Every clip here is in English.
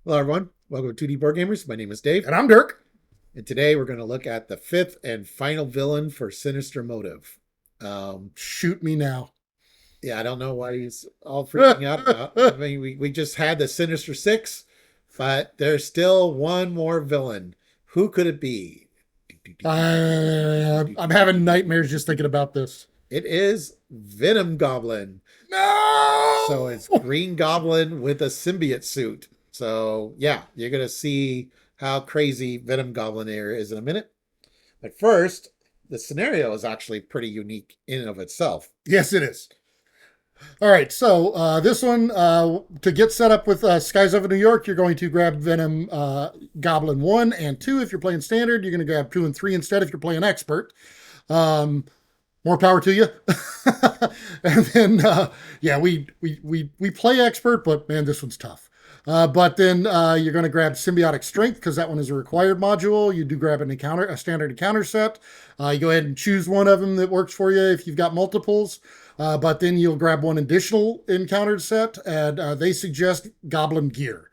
Hello, everyone. Welcome to 2D Board Gamers. My name is Dave, And I'm Dirk. and today we're going to look at the fifth and final villain for Sinister Motive. Shoot me now. Yeah, I don't know why he's all freaking out about. I mean, we just had the Sinister Six, but there's still one more villain. Who could it be? I'm having nightmares just thinking about this. It is Venom Goblin. No! So it's Green Goblin with a symbiote suit. So yeah, you're gonna see how crazy Venom Goblin is in a minute. But first, the scenario is actually pretty unique in and of itself. Yes, it is. All right, so this one, to get set up with Skies Over New York, you're going to grab Venom Goblin 1 and 2 if you're playing Standard. You're going to grab 2 and 3 instead if you're playing Expert. More power to you. And then, yeah, we play Expert, but man, this one's tough. But then you're going to grab Symboitic Strength because that one is a required module. You do grab a standard encounter set. You go ahead and choose one of them that works for you if you've got multiples. But then you'll grab one additional encountered set, and they suggest Goblin Gear.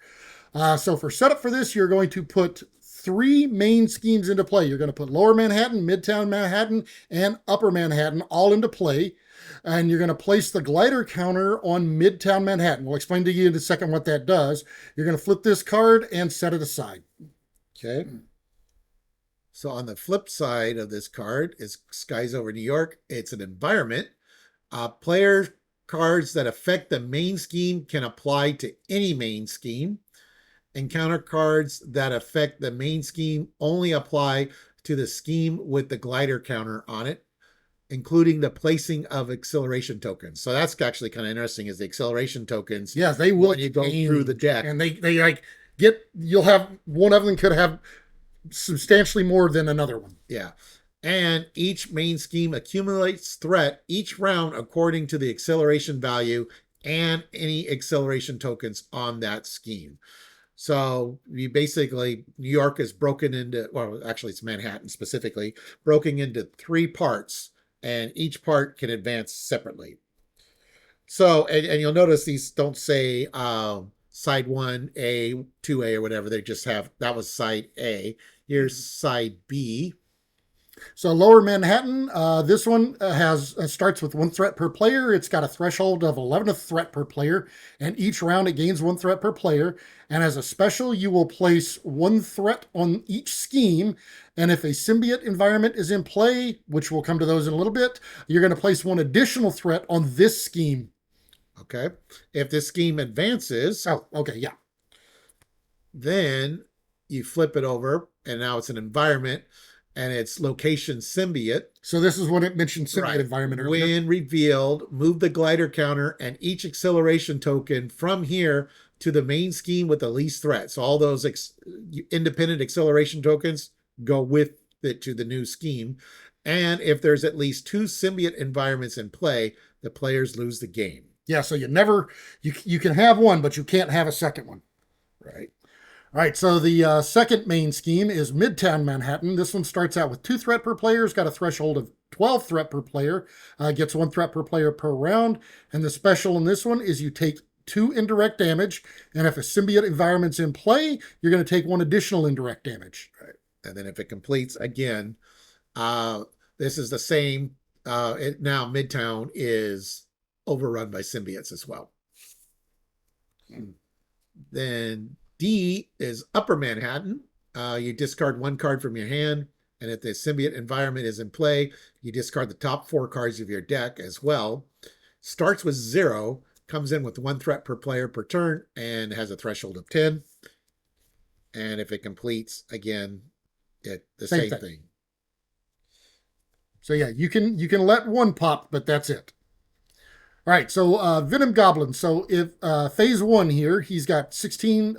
So for setup for this, you're going to put 3 main schemes into play. You're going to put Lower Manhattan, Midtown Manhattan, and Upper Manhattan all into play. And you're going to place the glider counter on Midtown Manhattan. We'll explain to you in a second what that does. You're going to flip this card and set it aside. Okay. So on the flip side of this card is Skies Over New York. It's an environment. Player cards that affect the main scheme can apply to any main scheme. Encounter cards that affect the main scheme only apply to the scheme with the glider counter on it, including the placing of acceleration tokens. So that's actually kind of interesting, is the acceleration tokens. Yeah, they will when you go through the deck. And they like you'll have one of them could have substantially more than another one. Yeah. And each main scheme accumulates threat each round according to the acceleration value and any acceleration tokens on that scheme. So you basically, New York is broken into, well, actually it's Manhattan specifically, broken into 3 parts, and each part can advance separately. So, and you'll notice these don't say side 1A, 2A, or whatever. They just have, that was side A. Here's side B. So Lower Manhattan, this one starts with 1 threat per player. It's got a threshold of 11th threat per player, and each round it gains 1 threat per player. And as a special, you will place 1 threat on each scheme. And if a symbiote environment is in play, which we'll come to those in a little bit, you're going to place 1 additional threat on this scheme. Okay. If this scheme advances, Oh, okay, yeah. then you flip it over, and now it's an environment. And it's location symbiote. So this is when it mentioned symbiote Right. environment earlier. When revealed, move the glider counter and each acceleration token from here to the main scheme with the least threat. So all those independent acceleration tokens go with it to the new scheme. And if there's at least 2 symbiote environments in play, the players lose the game. Yeah, so you can have one, but you can't have a second one. Right. All right, so the second main scheme is Midtown Manhattan. This one starts out with 2 threat per player. It's got a threshold of 12 threat per player. Gets 1 threat per player per round. And the special in this one is you take 2 indirect damage. And if a symbiote environment's in play, you're going to take 1 additional indirect damage. Right. And then if it completes, again, this is the same. Now Midtown is overrun by symbiotes as well. Then D is Upper Manhattan. You discard 1 card from your hand, and if the symbiote environment is in play, you discard the top 4 cards of your deck as well. Starts with 0, comes in with 1 threat per player per turn, and has a threshold of 10. And if it completes, again, the same thing. So yeah, you can let 1 pop, but that's it. All right, so Venom Goblin. So if phase 1 here, he's got 16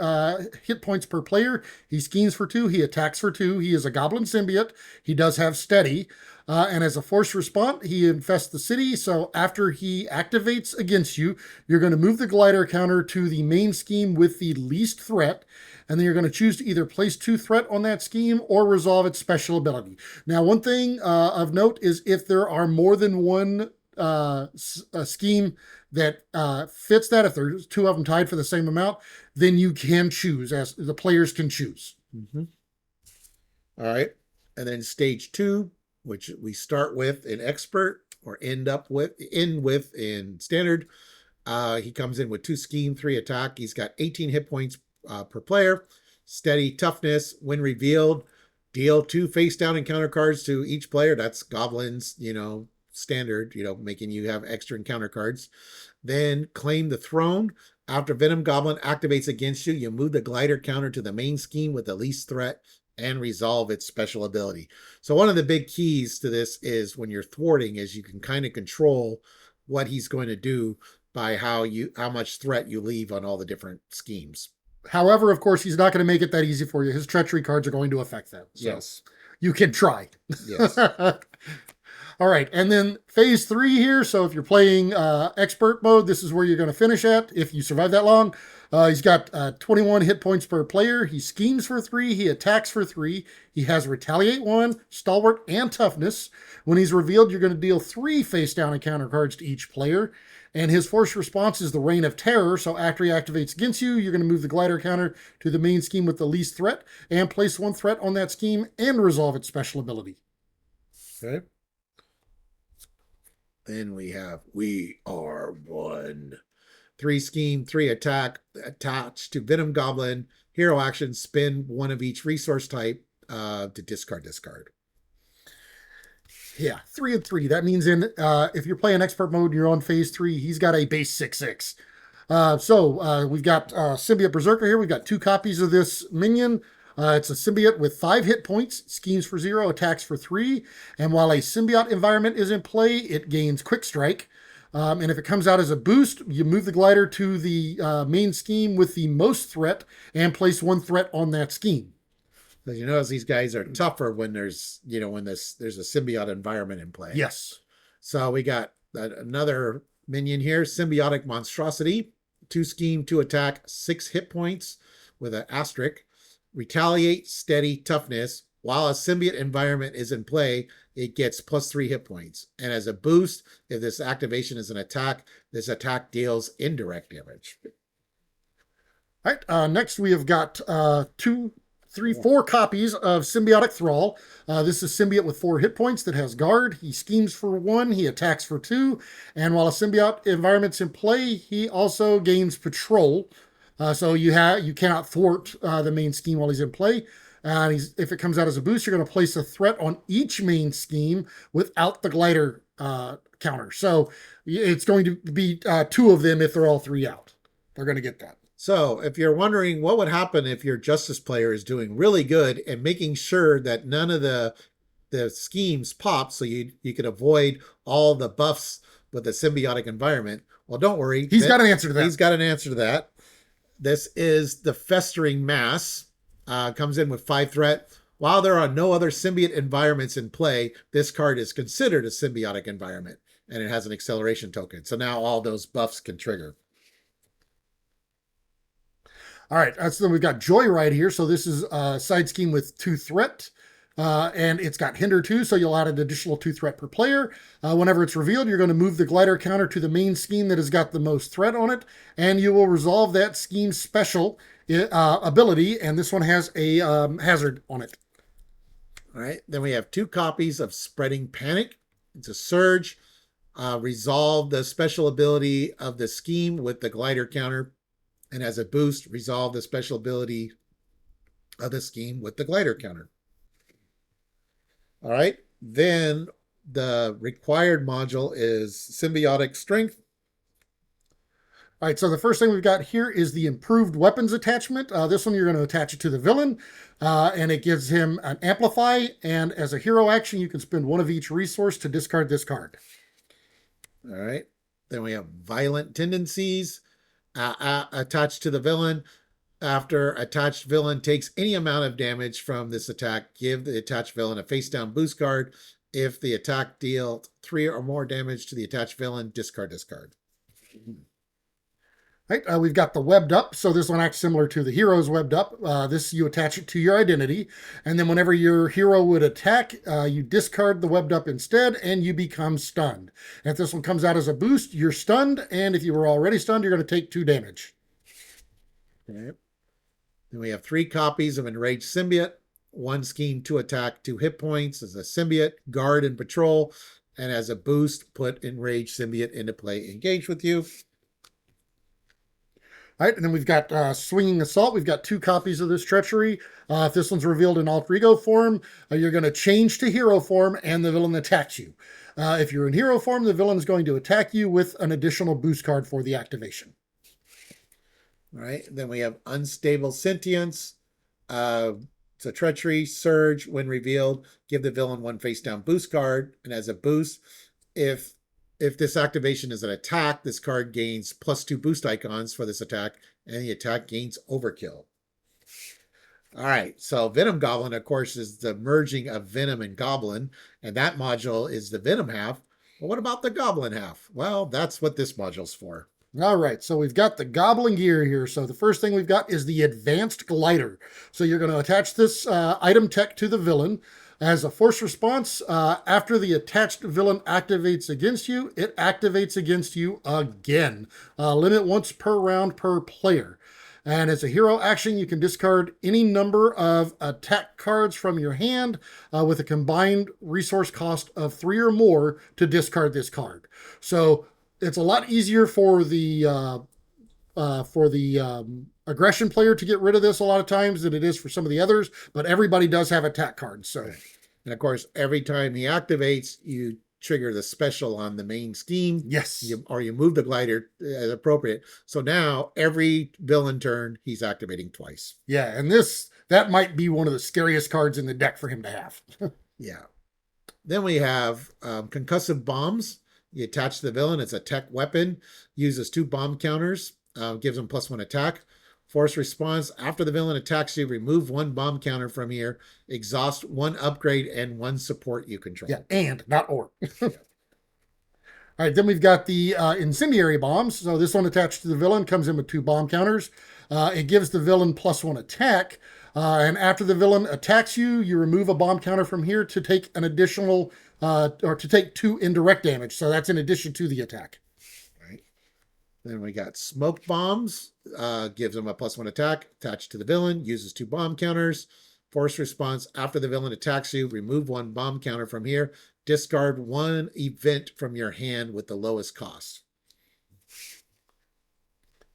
hit points per player. He schemes for 2. He attacks for 2. He is a Goblin symbiote. He does have steady. And as a force response, he infests the city. So after he activates against you, you're going to move the glider counter to the main scheme with the least threat. And then you're going to choose to either place 2 threat on that scheme or resolve its special ability. Now, one thing of note is if there are more than 1 a scheme that fits that, if there's two of them tied for the same amount, then you can choose, as the players can choose. Mm-hmm. All right. And then stage 2, which we start with in expert or end with in standard. He comes in with 2 scheme, 3 attack. He's got 18 hit points per player. Steady toughness. When revealed, deal 2 face down encounter cards to each player. That's goblins, standard, making you have extra encounter cards. Then claim the throne. After Venom Goblin activates against you, you move the glider counter to the main scheme with the least threat and resolve its special ability. So one of the big keys to this is when you're thwarting is you can kind of control what he's going to do by how much threat you leave on all the different schemes. However, of course, he's not going to make it that easy for you. His treachery cards are going to affect that. So yes. You can try. Yes. All right. And then phase 3 here. So if you're playing expert mode, this is where you're going to finish at if you survive that long. He's got 21 hit points per player. He schemes for 3. He attacks for 3. He has retaliate 1, stalwart, and toughness. When he's revealed, you're going to deal 3 face down encounter cards to each player. And his force response is the Reign of Terror. So after he activates against you, you're going to move the glider counter to the main scheme with the least threat and place 1 threat on that scheme and resolve its special ability. Okay. Then we are 1. 3 scheme, 3 attack, attached to Venom Goblin. Hero action, spend 1 of each resource type to discard. Yeah, 3 and 3. That means if you're playing expert mode, you're on phase 3. He's got a base 6/6. We've got Symbiote Berserker here. We've got 2 copies of this minion. It's a symbiote with 5 hit points, schemes for 0, attacks for 3. And while a symbiote environment is in play, it gains quick strike. And if it comes out as a boost, you move the glider to the main scheme with the most threat and place 1 threat on that scheme. You notice these guys are tougher when there's a symbiote environment in play. Yes. So we got another minion here, Symbiotic Monstrosity. 2 scheme, 2 attack, 6 hit points with an asterisk. Retaliate, steady, toughness. While a symbiote environment is in play, it gets +3 hit points. And as a boost, if this activation is an attack, this attack deals indirect damage. All right. Next, we have got 4 copies of Symbiotic Thrall. This is symbiote with 4 hit points that has guard. He schemes for 1, he attacks for 2, and while a symbiote environment's in play, he also gains patrol. So you cannot thwart the main scheme while he's in play. If it comes out as a boost, you're going to place a threat on each main scheme without the glider counter. So it's going to be 2 of them if they're all 3 out. They're going to get that. So if you're wondering what would happen if your Justice player is doing really good and making sure that none of the schemes pop so you can avoid all the buffs with the symbiotic environment, well, don't worry. He's got an answer to that. He's got an answer to that. This is the Festering Mass. Comes in with 5 threat. While there are no other symbiote environments in play, this card is considered a symbiotic environment, and it has an acceleration token. So now all those buffs can trigger. All right, so we've got Joyride here. So this is a side scheme with 2 threat, and it's got Hinder 2, so you'll add an additional 2 threat per player. Whenever it's revealed, you're going to move the glider counter to the main scheme that has got the most threat on it, and you will resolve that scheme's special ability, and this one has a hazard on it. All right, then we have 2 copies of Spreading Panic. It's a surge. Resolve the special ability of the scheme with the glider counter. And as a boost, resolve the special ability of the scheme with the glider counter. All right. Then the required module is Symbiotic Strength. All right, so the first thing we've got here is the improved weapons attachment. This one, you're going to attach it to the villain, and it gives him an amplify. And as a hero action, you can spend 1 of each resource to discard this card. All right. Then we have Violent Tendencies. Attached to the villain. After attached villain takes any amount of damage from this attack, give the attached villain a face down boost card. If the attack deals 3 or more damage to the attached villain, discard this card. Right, we've got the webbed up. So this one acts similar to the hero's webbed up. This you attach it to your identity, and then whenever your hero would attack, you discard the webbed up instead, and you become stunned. And if this one comes out as a boost, you're stunned, and if you were already stunned, you're going to take 2 damage. Okay. Then we have 3 copies of Enraged Symbiote. 1 scheme, 2 attack, 2 hit points as a symbiote, guard and patrol, and as a boost, put Enraged Symbiote into play, engage with you. All right, and then we've got Swinging Assault. We've got 2 copies of this treachery. If this one's revealed in alter ego form, you're going to change to hero form, and the villain attacks you. If you're in hero form, the villain is going to attack you with an additional boost card for the activation. All right, then we have Unstable Sentience. It's a treachery, surge. When revealed, give the villain 1 face down boost card, and as a boost, if this activation is an attack, this card gains +2 boost icons for this attack, and the attack gains overkill. All right, so Venom Goblin, of course, is the merging of Venom and Goblin, and that module is the Venom half. Well, what about the Goblin half? Well, that's what this module's for. All right, so we've got the Goblin gear here. So the first thing we've got is the Advanced Glider. So you're going to attach this item tech to the villain. As a force response, after the attached villain activates against you, it activates against you again. Limit once per round per player. And as a hero action, you can discard any number of attack cards from your hand with a combined resource cost of 3 or more to discard this card. So it's a lot easier for the aggression player to get rid of this a lot of times than it is for some of the others, but everybody does have attack cards. So, and of course, every time he activates, you trigger the special on the main scheme. Yes. Or you move the glider as appropriate. So now every villain turn, he's activating twice. Yeah, and that might be one of the scariest cards in the deck for him to have. Yeah. Then we have concussive bombs. You attach to the villain. It's a tech weapon. Uses 2 bomb counters. Gives him +1 attack. Force response. After the villain attacks you, remove 1 bomb counter from here. Exhaust 1 upgrade and 1 support you control. Yeah, and not or. All right, then we've got the incendiary bombs. So this one attached to the villain comes in with 2 bomb counters. It gives the villain +1 attack. And after the villain attacks you, you remove a bomb counter from here to take an additional, or to take 2 indirect damage. So that's in addition to the attack. Right. Then we got smoke bombs. Gives him a +1 attack. Attached to the villain. Uses 2 bomb counters. Force response. After the villain attacks you, remove 1 bomb counter from here. Discard 1 event from your hand with the lowest cost.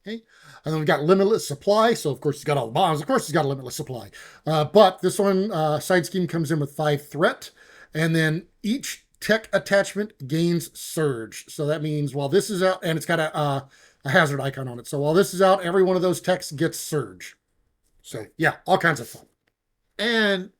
Okay. And then we've got limitless supply. So, of course, he's got all the bombs. Of course, he's got a limitless supply. But this one, side scheme comes in with 5 threat. And then each tech attachment gains surge. So that means while this is out, and it's got a hazard icon on it. So while this is out, every one of those techs gets surge. So, yeah, all kinds of fun. And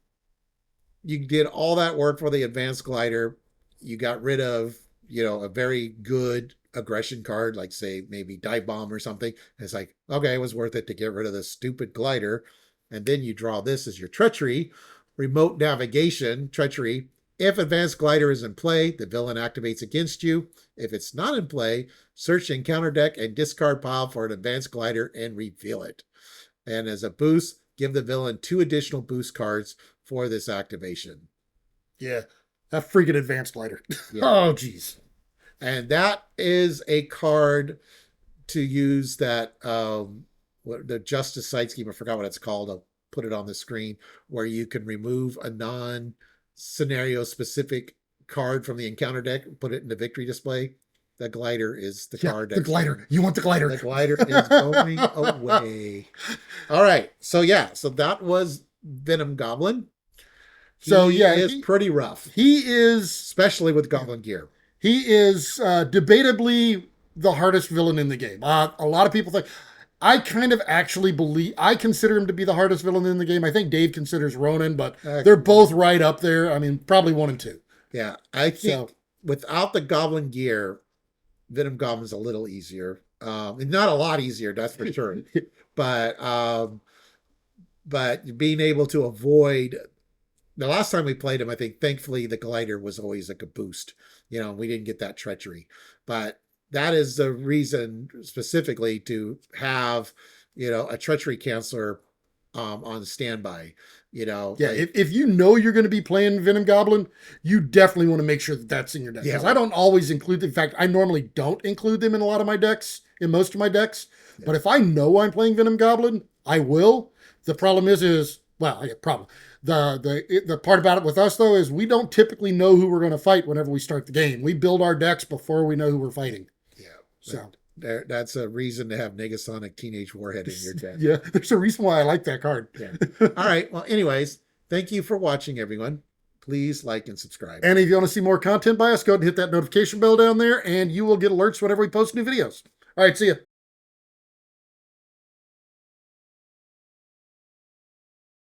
you did all that work for the advanced glider. You got rid of, a very good aggression card, like say maybe dive bomb or something. And it's like, okay, it was worth it to get rid of the stupid glider. And then you draw this as your treachery, remote navigation, treachery. If advanced glider is in play, the villain activates against you. If it's not in play, search the encounter deck and discard pile for an advanced glider and reveal it. And as a boost, give the villain 2 additional boost cards for this activation. Yeah, that freaking advanced glider. Yeah. Oh, geez. And that is a card to use that, the Justice Side Scheme, I forgot what it's called. I'll put it on the screen, where you can remove a non-scenario specific card from the encounter deck, put it in the victory display. The glider is the card. The glider. You want the glider. The glider is going away. All right. So that was Venom Goblin. He is pretty rough. He is, especially with Goblin gear. He is debatably the hardest villain in the game. A lot of people think, I kind of actually consider him to be the hardest villain in the game. I think Dave considers Ronan, but they're both right up there. I mean, probably 1 and 2. Yeah, I think without the Goblin gear, Venom Goblin's a little easier. Not a lot easier, that's for sure. But being able to avoid. The last time we played him, I think, thankfully, the glider was always like a boost. We didn't get that treachery. But that is the reason specifically to have, a treachery canceller on standby. Yeah, like, if you know you're going to be playing Venom Goblin, you definitely want to make sure that that's in your deck. Yeah. Because I don't always include them. In fact, I normally don't include them in a lot of my decks, in most of my decks. Yeah. But if I know I'm playing Venom Goblin, I will. The problem is well, yeah, problem. The part about it with us though is we don't typically know who we're going to fight whenever we start the game. We build our decks before we know who we're fighting. Yeah. So that's a reason to have Negasonic Teenage Warhead in your deck. yeah, there's a reason why I like that card. Yeah. All right. Well, anyways, thank you for watching, everyone. Please like and subscribe. And if you want to see more content by us, go ahead and hit that notification bell down there, and you will get alerts whenever we post new videos. All right, see ya.